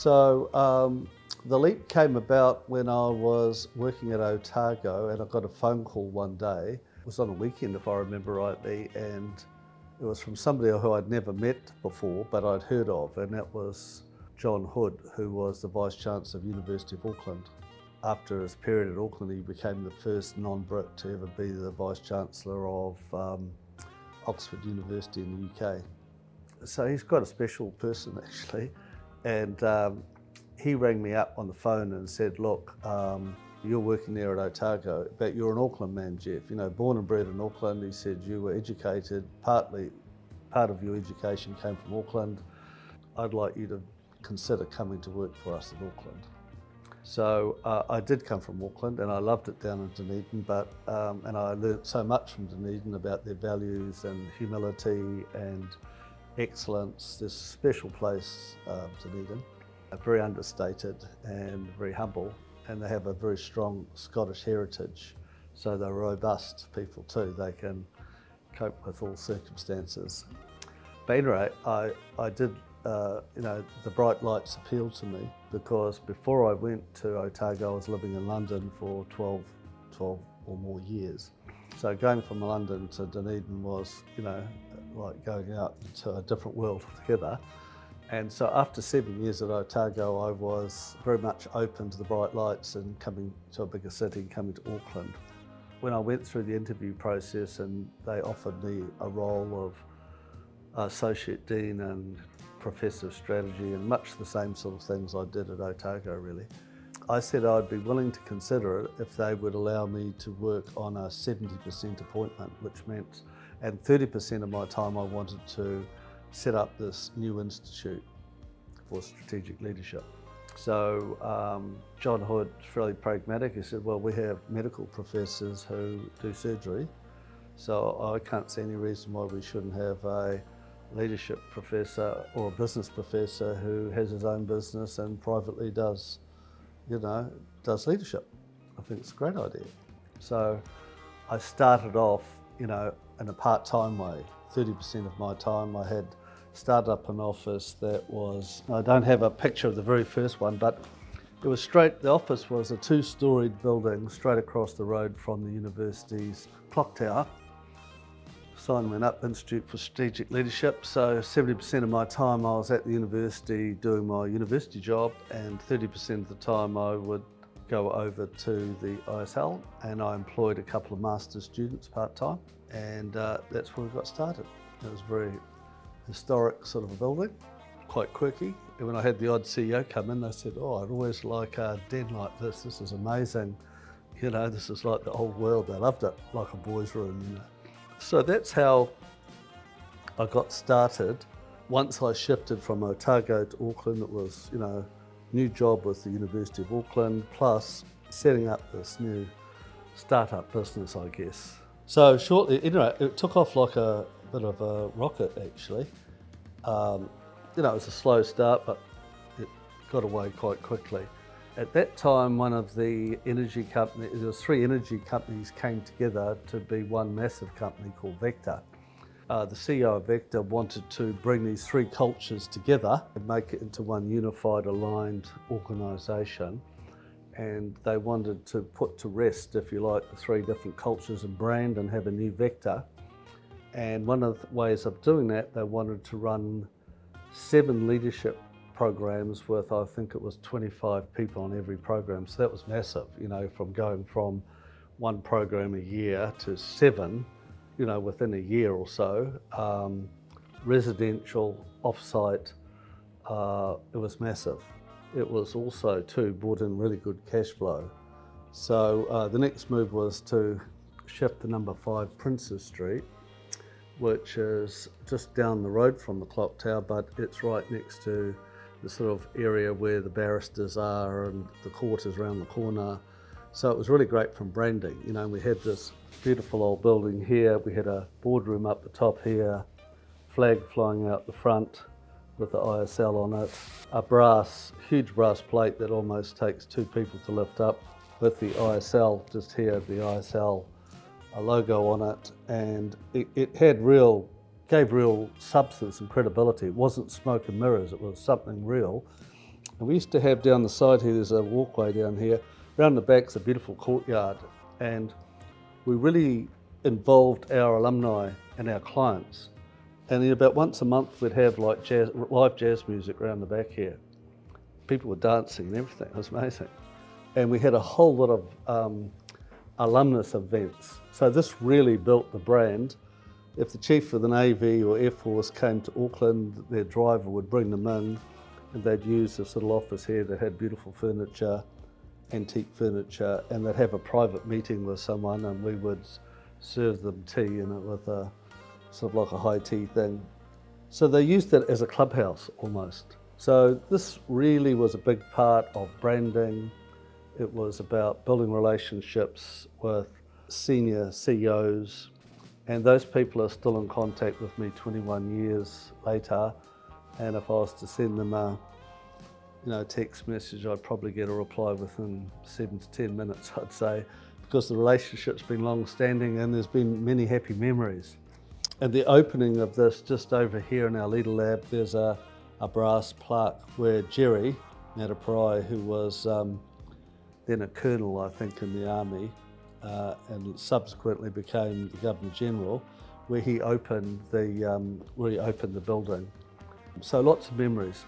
The leap came about when I was working at Otago, and I got a phone call one day. It was on a weekend, if I remember rightly, and it was from somebody who I'd never met before, but I'd heard of, and that was John Hood, who was the Vice-Chancellor of University of Auckland. After his period at Auckland, he became the first non-Brit to ever be the Vice-Chancellor of Oxford University in the UK. So he's quite a special person actually, and he rang me up on the phone and said, look, you're working there at Otago, but you're an Auckland man, Jeff. You know, born and bred in Auckland. He said you were educated, part of your education came from Auckland. I'd like you to consider coming to work for us in Auckland. So I did come from Auckland, and I loved it down in Dunedin, and I learnt so much from Dunedin about their values and humility and excellence. This special place, Dunedin, very understated and very humble, and they have a very strong Scottish heritage. So they're robust people too. They can cope with all circumstances. But anyway, I did, the bright lights appealed to me because before I went to Otago, I was living in London for 12 or more years. So going from London to Dunedin was, like going out into a different world altogether. And so after 7 years at Otago, I was very much open to the bright lights and coming to a bigger city, coming to Auckland. When I went through the interview process and they offered me a role of Associate Dean and Professor of Strategy and much the same sort of things I did at Otago really, I said I'd be willing to consider it if they would allow me to work on a 70% appointment, which meant, and 30% of my time I wanted to set up this new institute for strategic leadership. So John Hood, fairly pragmatic, he said, well, we have medical professors who do surgery, so I can't see any reason why we shouldn't have a leadership professor or a business professor who has his own business and privately does leadership. I think it's a great idea. So I started off, in a part-time way. 30% of my time I had started up an office that was, I don't have a picture of the very first one, but it was the office was a 2-storied building straight across the road from the university's clock tower. Sign went up, Institute for Strategic Leadership, so 70% of my time I was at the university doing my university job, and 30% of the time I would go over to the ISL, and I employed a couple of master's students part-time, and that's where we got started. It was a very historic sort of a building, quite quirky. And when I had the odd CEO come in, they said, oh, I'd always like a den like this. This is amazing. This is like the old world. They loved it, like a boys' room, So that's how I got started. Once I shifted from Otago to Auckland, it was, new job with the University of Auckland, plus setting up this new startup business, I guess. So shortly, it took off like a bit of a rocket actually. It was a slow start, but it got away quite quickly. At that time, one of the energy companies, there was 3 energy companies came together to be one massive company called Vector. The CEO of Vector wanted to bring these 3 cultures together and make it into one unified, aligned organisation. And they wanted to put to rest, if you like, the 3 different cultures and brand and have a new Vector. And one of the ways of doing that, they wanted to run 7 leadership programs with, I think it was 25 people on every program. So that was massive, from going from 1 program a year to 7, within a year or so. Residential, off-site, it was massive. It was also too brought in really good cash flow. So the next move was to shift to number 5 Princes Street, which is just down the road from the clock tower, but it's right next to the sort of area where the barristers are and the court is around the corner. So it was really great from branding. We had this beautiful old building here. We had a boardroom up the top here, flag flying out the front with the ISL on it, a huge brass plate that almost takes 2 people to lift up with the ISL just here, the ISL logo on it, and it gave real substance and credibility. It wasn't smoke and mirrors, it was something real. And we used to have down the side here, there's a walkway down here, around the back's a beautiful courtyard, and we really involved our alumni and our clients. And then about once a month we'd have like live jazz music around the back here. People were dancing and everything, it was amazing. And we had a whole lot of alumnus events. So this really built the brand. If the Chief of the Navy or Air Force came to Auckland, their driver would bring them in, and they'd use this little office here that had beautiful furniture, antique furniture, and they'd have a private meeting with someone, and we would serve them tea in it with a sort of like a high tea thing. So they used it as a clubhouse almost. So this really was a big part of branding. It was about building relationships with senior CEOs, and those people are still in contact with me 21 years later. And if I was to send them a text message, I'd probably get a reply within 7 to 10 minutes, I'd say, because the relationship's been long-standing and there's been many happy memories. At the opening of this, just over here in our leader lab, there's a brass plaque where Jerry Mataparai, who was then a colonel, I think, in the army, and subsequently became the Governor General, where he opened the building. So lots of memories.